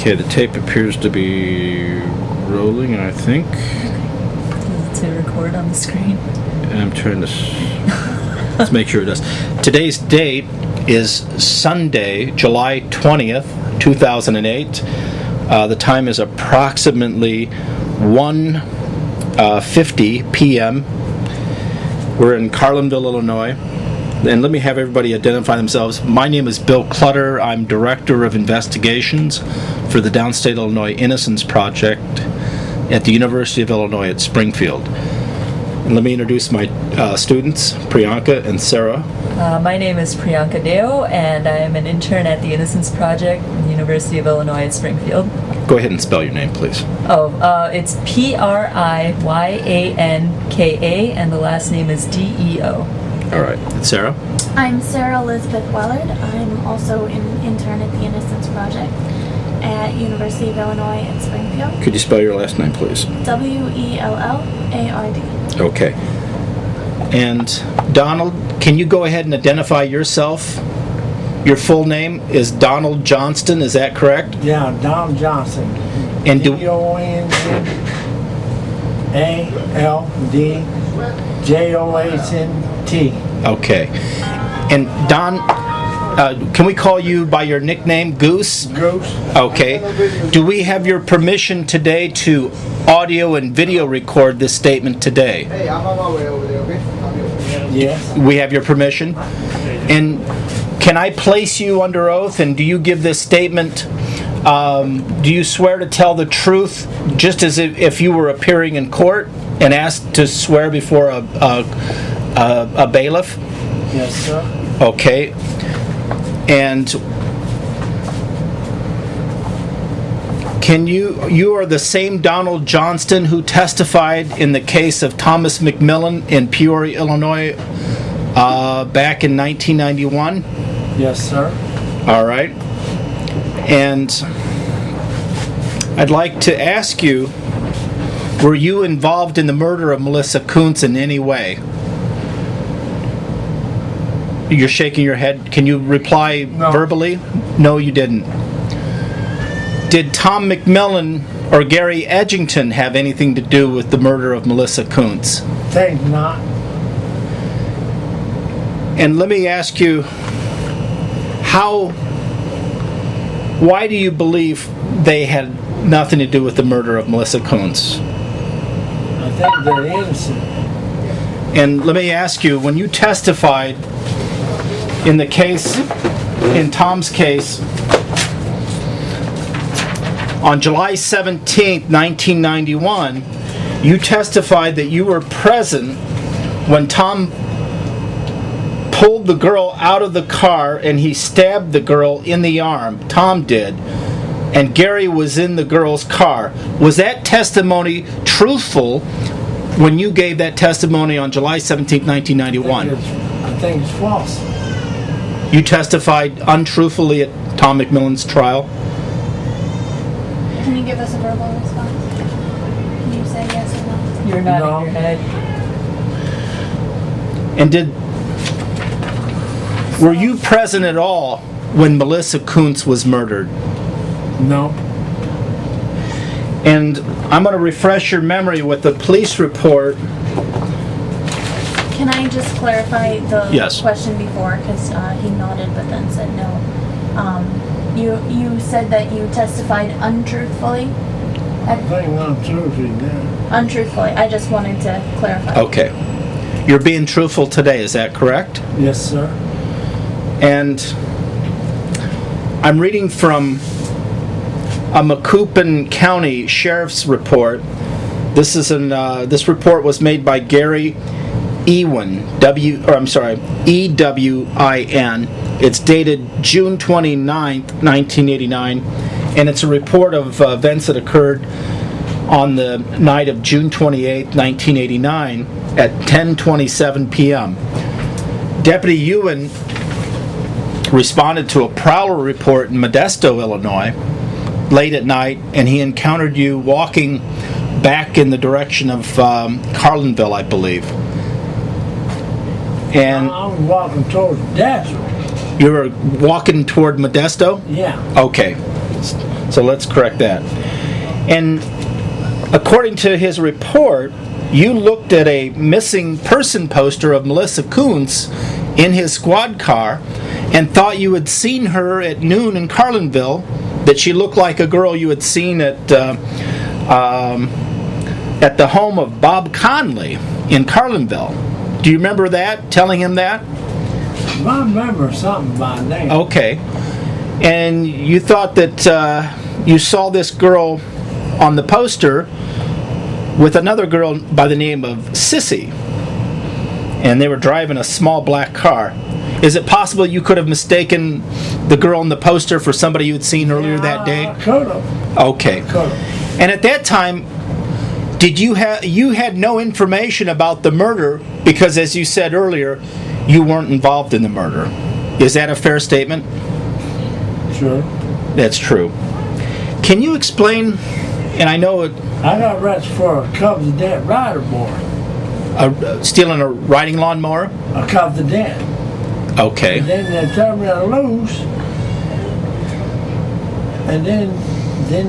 Okay, the tape appears to be rolling, I think. Does it record on the screen? I'm trying to... Let's make sure it does. Today's date is Sunday, July 20th, 2008. The time is approximately 1:50 p.m. We're in Carlinville, Illinois. And let me have everybody identify themselves. My name is Bill Clutter. I'm Director of Investigations for the Downstate Illinois Innocence Project at the University of Illinois at Springfield. And let me introduce my students, Priyanka and Sarah. My name is Priyanka Deo, and I am an intern at the Innocence Project at the University of Illinois at Springfield. Go ahead and spell your name, please. It's Priyanka, and the last name is Deo. All right. And Sarah? I'm Sarah Elizabeth Wellard. I'm also an intern at the Innocence Project at University of Illinois at Springfield. Could you spell your last name, please? Wellard. Okay. And Donald, can you go ahead and identify yourself? Your full name is Donald Johnston, is that correct? Yeah, Donald Johnston. And DONJOHNT. Okay. And Don, can we call you by your nickname, Goose? Goose. Okay. Do we have your permission today to audio and video record this statement today? Hey, I'm on my way over there, okay? Yes. We have your permission? And can I place you under oath, and do you give this statement, do you swear to tell the truth just as if you were appearing in court and asked to swear before a bailiff? Yes, sir. Okay. And you are the same Donald Johnston who testified in the case of Thomas McMillen in Peoria, Illinois, back in 1991? Yes, sir. All right. And I'd like to ask you, were you involved in the murder of Melissa Koontz in any way? You're shaking your head. Can you reply verbally? No, you didn't. Did Tom McMillen or Gary Edgington have anything to do with the murder of Melissa Koontz? Think not. And let me ask you, why do you believe they had nothing to do with the murder of Melissa Koontz? I think they're innocent. And let me ask you, when you testified in the case, in Tom's case, on July 17th, 1991, you testified that you were present when Tom pulled the girl out of the car and he stabbed the girl in the arm. Tom did. And Gary was in the girl's car. Was that testimony truthful when you gave that testimony on July 17th, 1991? I think it's false. You testified untruthfully at Tom McMillan's trial? Can you give us a verbal response? Can you say yes or no? You're nodding your head. And were you present at all when Melissa Koontz was murdered? No. And I'm going to refresh your memory with the police report. Can I just clarify the Yes. question before? Because he nodded but then said no. You said that you testified untruthfully? I think untruthfully now. Untruthfully. I just wanted to clarify. Okay. You're being truthful today, is that correct? Yes, sir. And I'm reading from a Sangamon County Sheriff's report. This report was made by Gary Ewin, E-W-I-N. It's dated June 29th, 1989, and it's a report of events that occurred on the night of June 28th, 1989 at 10:27 p.m. Deputy Ewin responded to a prowler report in Modesto, Illinois, late at night, and he encountered you walking back in the direction of Carlinville, I believe. And I was walking towards Modesto. you were walking toward Modesto? Yeah. Okay. So let's correct that. And according to his report, you looked at a missing person poster of Melissa Koontz in his squad car and thought you had seen her at noon in Carlinville, that she looked like a girl you had seen at the home of Bob Conley in Carlinville. Do you remember that, telling him that? I remember something by name. Okay. And you thought that you saw this girl on the poster with another girl by the name of Sissy. And they were driving a small black car. Is it possible you could have mistaken the girl on the poster for somebody you had seen earlier that day? I could have. Okay. Could have. And at that time, did you had no information about the murder because, as you said earlier, you weren't involved in the murder. Is that a fair statement? Sure. That's true. Can you explain, and I know I got arrested for a Cubs of Dead rider board. Stealing a riding lawnmower? A Cubs of Dead. Okay. And then they turned me loose. And then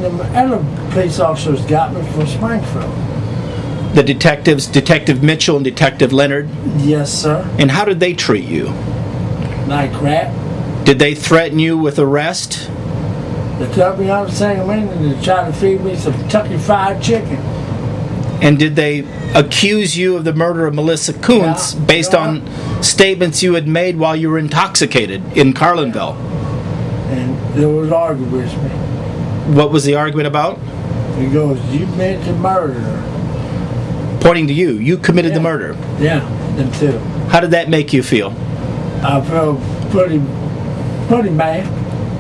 the other police officers got me from Springfield. The detectives, Detective Mitchell and Detective Leonard? Yes, sir. And how did they treat you? Like crap. Did they threaten you with arrest? They took me out of Sangamon and they tried to feed me some Kentucky Fried Chicken. And did they accuse you of the murder of Melissa Koontz based on statements you had made while you were intoxicated in Carlinville? And they was arguing with me. What was the argument about? He goes, "You meant to murder her." Pointing to you. You committed the murder. Yeah, them too. How did that make you feel? I felt pretty bad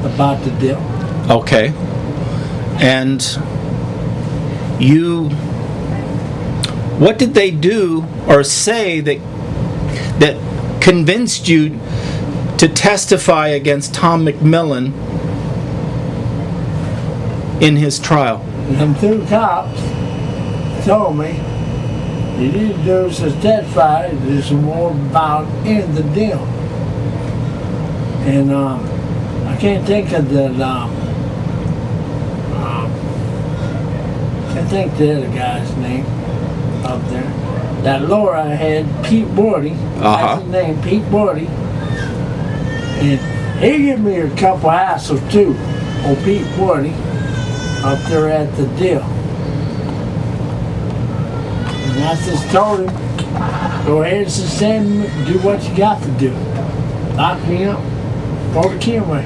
about the deal. Okay. And what did they do or say that convinced you to testify against Tom McMillen in his trial? Them two cops told me you need to do is testify. There's more about in the deal. And I can't think of the can't think of the other guy's name up there. That lawyer I had, Pete Bordy. That's his name, Pete Bordy. And he gave me a couple hassles too, old Pete Bordy, up there at the deal. And I just told him, go ahead and send me, do what you got to do. Lock me up, go to Kenway.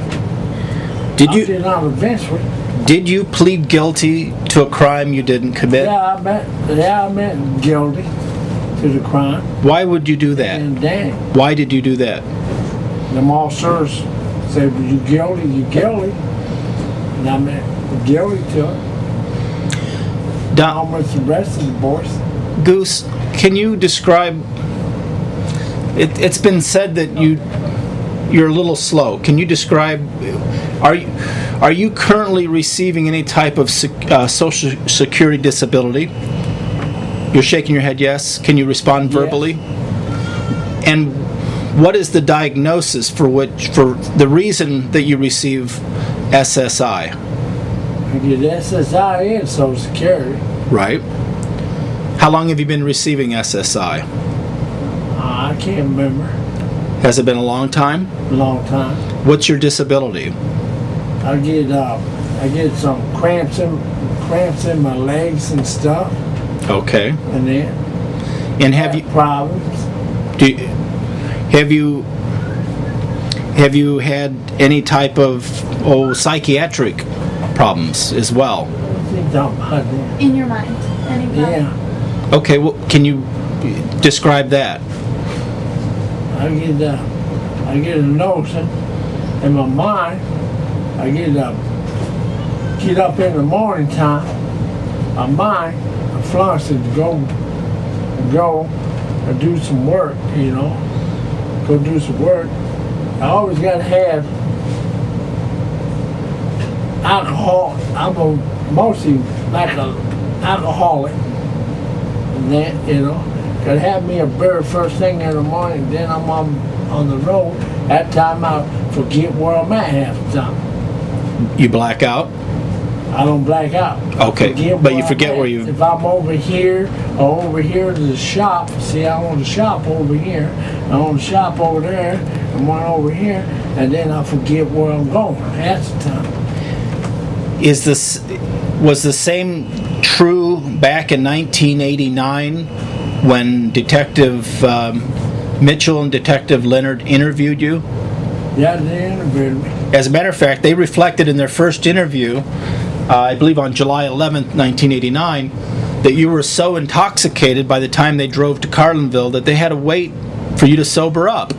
Did I'll you get out eventually. Did you plead guilty to a crime you didn't commit? Yeah, I meant guilty to the crime. Why would you do that? And dang, Why did you do that? them officers said, well, you guilty, you guilty. And I meant guilty to it. Almost the rest of the boys. Goose, can you describe? It's been said that you're a little slow. Can you describe? Are you currently receiving any type of Social Security disability? You're shaking your head yes. Can you respond verbally? Yes. And what is the diagnosis for the reason that you receive SSI? I get SSI and Social Security. Right. How long have you been receiving SSI? I can't remember. Has it been a long time? A long time. What's your disability? I get some cramps in my legs and stuff. Okay. And then And have you problems. have you had any type of psychiatric problems as well? In your mind. Any problem? Yeah. Okay, well, can you describe that? I get a notion in my mind. I get up in the morning time. My mind, I flaunts to go and do some work. Go do some work. I always gotta have alcohol. I'm mostly like an alcoholic. And that, could have me a beer first thing in the morning, then I'm on the road. That time I forget where I'm at half the time. You black out? I don't black out. Okay, but you forget where you... If I'm over here or over here to the shop, see, I own the shop over here, I own the shop over there, and one over here, and then I forget where I'm going half the time. Was the same true back in 1989 when Detective Mitchell and Detective Leonard interviewed you? Yeah, they interviewed me. As a matter of fact, they reflected in their first interview, I believe on July 11th, 1989, that you were so intoxicated by the time they drove to Carlinville that they had to wait for you to sober up.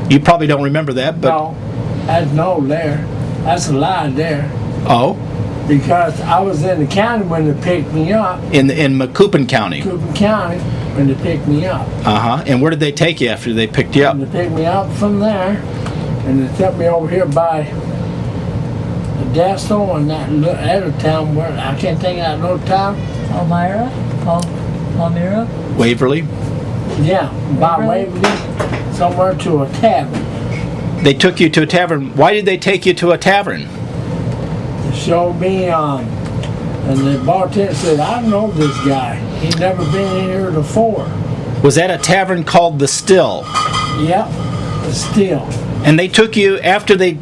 You probably don't remember that, but... No, that's no there. That's a lie there. Oh? Because I was in the county when they picked me up. In Macoupin County? Macoupin County when they picked me up. Uh-huh. And where did they take you after they picked you up? And they picked me up from there, and they took me over here by the Dasto and that other town where I can't think of that little town. Palmyra? Waverly? Yeah, by Waverly, somewhere to a tavern. They took you to a tavern. Why did they take you to a tavern? They showed me, and the bartender said, I know this guy. He's never been in here before. Was that a tavern called The Still? Yep, the Still. And they took you after they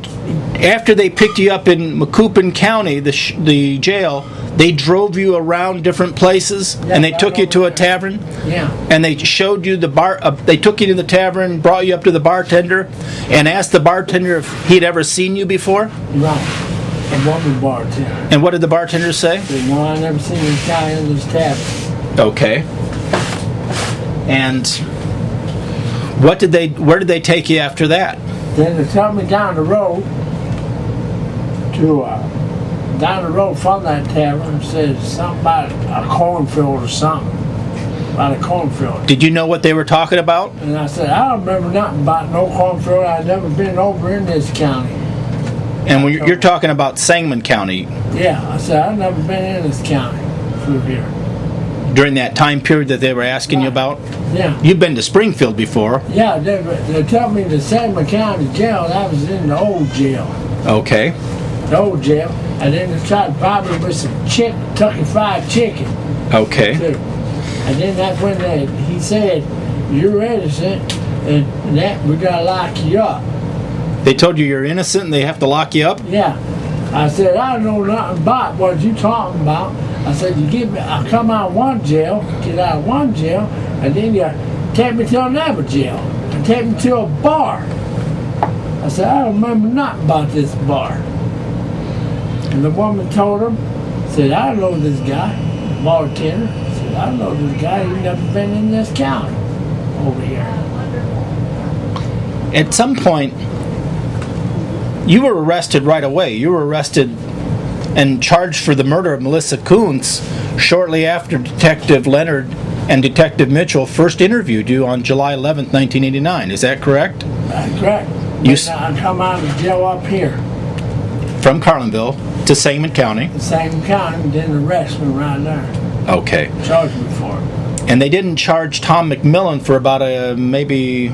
picked you up in Macoupin County, the jail. They drove you around different places, Yeah, and they right took you to over a tavern. Yeah. And they showed you the bar. They took you to the tavern, brought you up to the bartender, and asked the bartender if he'd ever seen you before. Right. A woman bartender. And what did the bartender say? Said, no, I never seen this guy in this tavern. Okay. And where did they take you after that? Then they took me down the road from that tavern and said something about a cornfield or something. About a cornfield. Did you know what they were talking about? And I said, I don't remember nothing about no cornfield. I've never been over in this county. And when you're talking about Sangamon County. Yeah, I said, I've never been in this county through here. During that time period that they were asking you about? Yeah. You've been to Springfield before. Yeah, they took me to Sangamon County jail. That was in the old jail. Okay. The old jail. And then they tried to bribe me with some Kentucky Fried Chicken. Okay. Too. And then that's when he said, you're innocent, and that we gotta lock you up. They told you you're innocent and they have to lock you up? Yeah. I said, I don't know nothing about what you talking about. I said, I come out of one jail, get out of one jail, and then you take me to another jail, and take me to a bar. I said, I don't remember nothing about this bar. And the woman told him, said, I know this guy, bartender. Said, I know this guy, he's never been in this county over here. At some point, you were arrested right away. You were arrested and charged for the murder of Melissa Koontz shortly after Detective Leonard and Detective Mitchell first interviewed you on July 11th, 1989. Is that correct? That's correct. I come out of jail up here. From Carlinville to Sangamon County. The same county, then arrest me right there. Okay. Charge me for it. And they didn't charge Tom McMillen for about maybe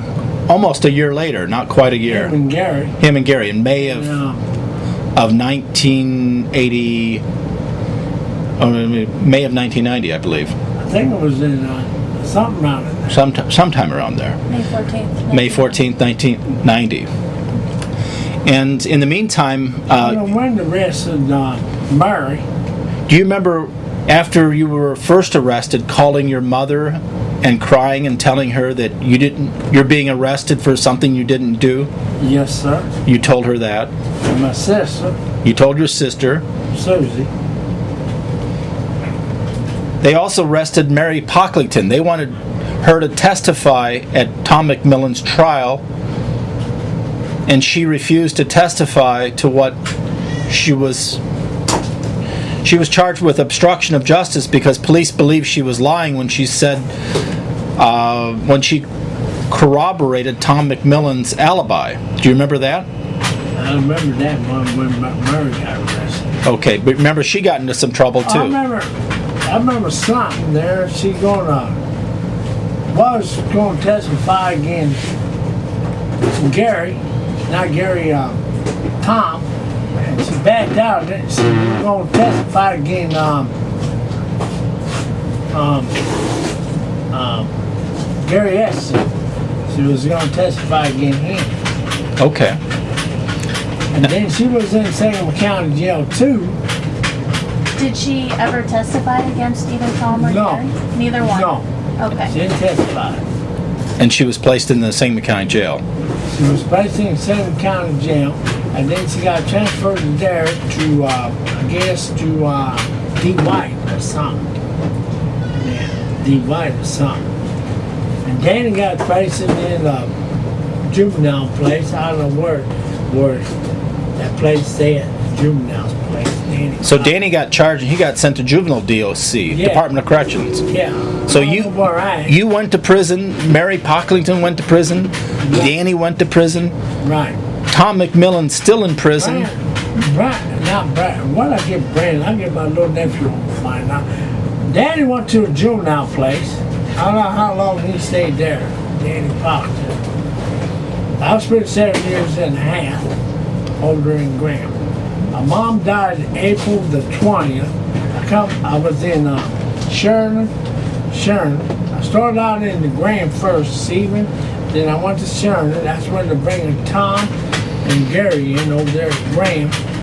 almost a year later, not quite a year. Him and Gary in May of 1980, May of 1990, I believe. I think it was in something around it. Sometime around there. May 14th. May 14th, 1990. And in the meantime... I don't know when the rest of Murray. Do you remember, after you were first arrested, calling your mother and crying and telling her that you're being arrested for something you didn't do? Yes, sir. You told her that? And my sister. You told your sister? Susie. They also arrested Mary Pocklington. They wanted her to testify at Tom McMillan's trial, and she refused to testify to what she was charged with obstruction of justice because police believed she was lying when she said, when she corroborated Tom McMillan's alibi. Do you remember that? I remember that when Murray got arrested. Okay, but remember she got into some trouble too. I remember something there. She was going to testify against Gary, not Gary, Tom. And she backed out. Then she was going to testify again. Gary Edgington. She was going to testify against him. Okay. And then she was in Sangamon County Jail too. Did she ever testify against either Tom or No. Gary? Neither one? No, Okay. she didn't testify. And she was placed in the Sangamon County Jail. She was placed in Sangamon County Jail, and then she got transferred there to, I guess, to D. White or something. Yeah, D. White or something. And Danny got placed in a juvenile place. I don't know where that place they at, juvenile's place. Danny So Danny got charged and he got sent to juvenile DOC, Yeah. Department of Corrections. Yeah. So I don't know where I am. you went to prison, Mary Pocklington went to prison, Danny went to prison, Right. Tom McMillan's still in prison. Not Brian. What I get Brandon? I get my little nephew on mine now. Danny went to a juvenile place. I don't know how long he stayed there. Danny Pocklington. I spent 7 years and a half over in Graham. My mom died April the 20th. I was in Sharon. I started out in the Graham first, Stephen. Then I went to Sharon. That's when they bring Tom and Gary in over there at Graham.